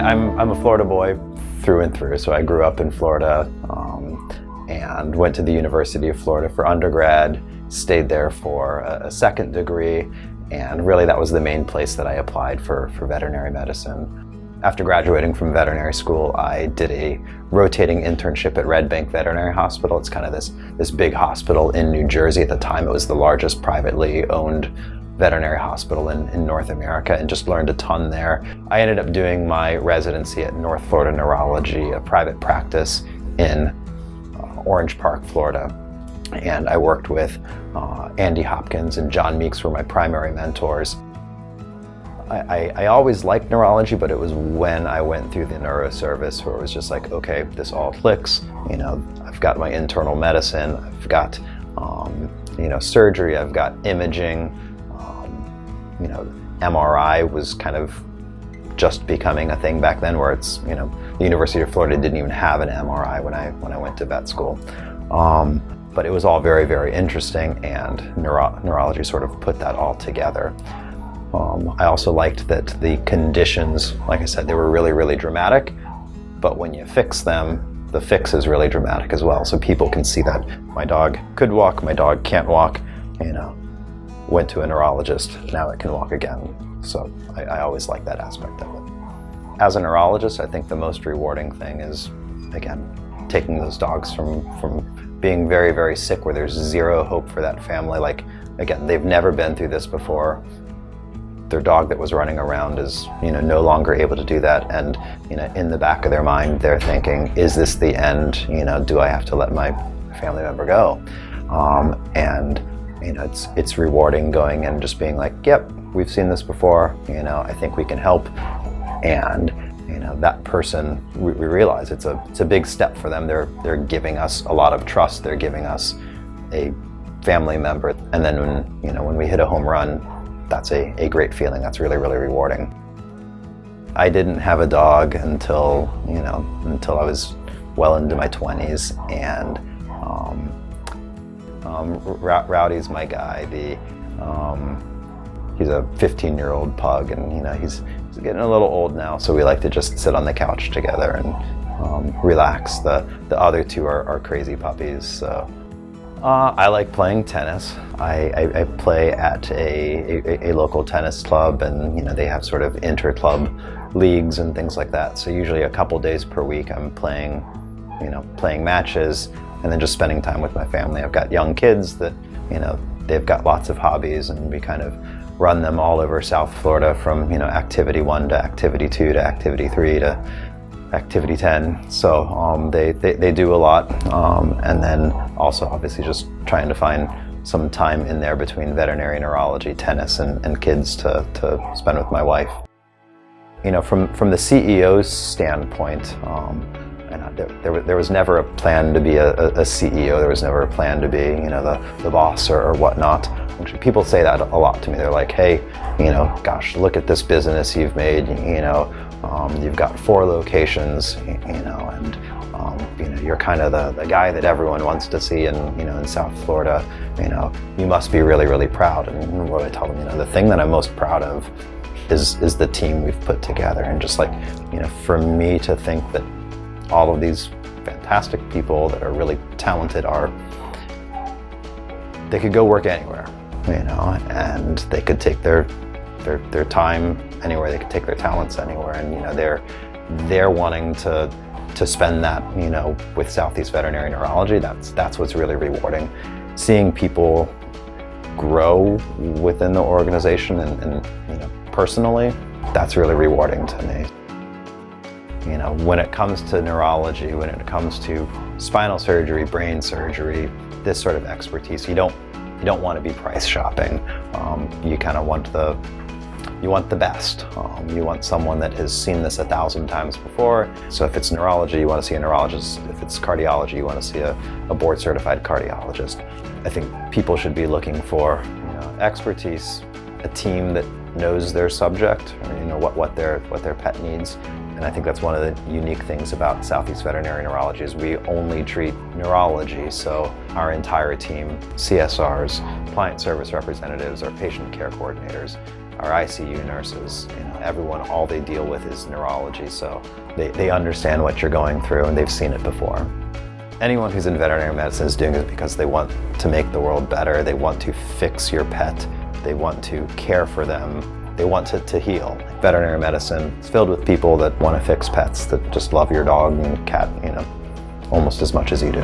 I'm a Florida boy through and through, so I grew up in Florida and went to the University of Florida for undergrad, stayed there for a second degree, and really that was the main place that I applied for veterinary medicine. After graduating from veterinary school, I did a rotating internship at Red Bank Veterinary Hospital. It's kind of this big hospital in New Jersey. At the time, it was the largest privately owned veterinary hospital in North America, and just learned a ton there. I ended up doing my residency at North Florida Neurology, a private practice in Orange Park, Florida. And I worked with Andy Hopkins and John Meeks were my primary mentors. I always liked neurology, but it was when I went through the neuro service where it was just like, okay, this all clicks. You know, I've got my internal medicine, I've got surgery, I've got imaging. MRI was kind of just becoming a thing back then, where it's, the University of Florida didn't even have an MRI when I went to vet school. But it was all very, very interesting, and neurology sort of put that all together. I also liked that the conditions, like I said, they were really, really dramatic, but when you fix them, the fix is really dramatic as well. So people can see that my dog could walk, my dog can't walk, went to a neurologist, now it can walk again. So I always like that aspect of it. As a neurologist, I think the most rewarding thing is, again, taking those dogs from being very, very sick, where there's zero hope for that family. Like, again, they've never been through this before. Their dog that was running around is, no longer able to do that. And, in the back of their mind, they're thinking, is this the end? Do I have to let my family member go? It's rewarding going and just being like, yep, we've seen this before. I think we can help. And, that person, we realize it's a big step for them. They're giving us a lot of trust. They're giving us a family member. And then when we hit a home run, that's a great feeling. That's really, really rewarding. I didn't have a dog until I was well into my 20s, and Rowdy's my guy. He's a 15-year-old pug, and he's getting a little old now, so we like to just sit on the couch together and relax. The other two are crazy puppies. So. I like playing tennis. I play at a local tennis club, and they have sort of inter-club leagues and things like that. So usually a couple days per week I'm playing matches, and then just spending time with my family. I've got young kids that they've got lots of hobbies, and we kind of run them all over South Florida, from activity 1 to activity 2 to activity 3 to activity 10. So they do a lot, and then also obviously just trying to find some time in there between veterinary neurology, tennis, and kids to spend with my wife. From the CEO's standpoint, there was never a plan to be a CEO. There was never a plan to be the boss or whatnot. Actually, people say that a lot to me. They're like, hey, gosh, look at this business you've made. You've got 4 locations, and you're kind of the guy that everyone wants to see in South Florida. You must be really, really proud. And what I tell them, the thing that I'm most proud of is the team we've put together, and just like, for me to think that all of these fantastic people that are really talented they could go work anywhere, and they could take their time anywhere, they could take their talents anywhere, and they're wanting to spend that with Southeast Veterinary Neurology. That's what's really rewarding. Seeing people grow within the organization and personally, that's really rewarding to me. When it comes to neurology, when it comes to spinal surgery, brain surgery, this sort of expertise, you don't want to be price shopping. You kind of want the best. You want someone that has seen this 1,000 times before. So if it's neurology, you want to see a neurologist. If it's cardiology, you want to see a board-certified cardiologist. I think people should be looking for expertise, a team that knows their subject, or what their pet needs. And I think that's one of the unique things about Southeast Veterinary Neurology is we only treat neurology. So our entire team, CSRs, client service representatives, our patient care coordinators, our ICU nurses, everyone, all they deal with is neurology, so they understand what you're going through and they've seen it before. Anyone who's in veterinary medicine is doing it because they want to make the world better, they want to fix your pet, they want to care for them, they want to heal. Veterinary medicine is filled with people that want to fix pets, that just love your dog and cat, almost as much as you do.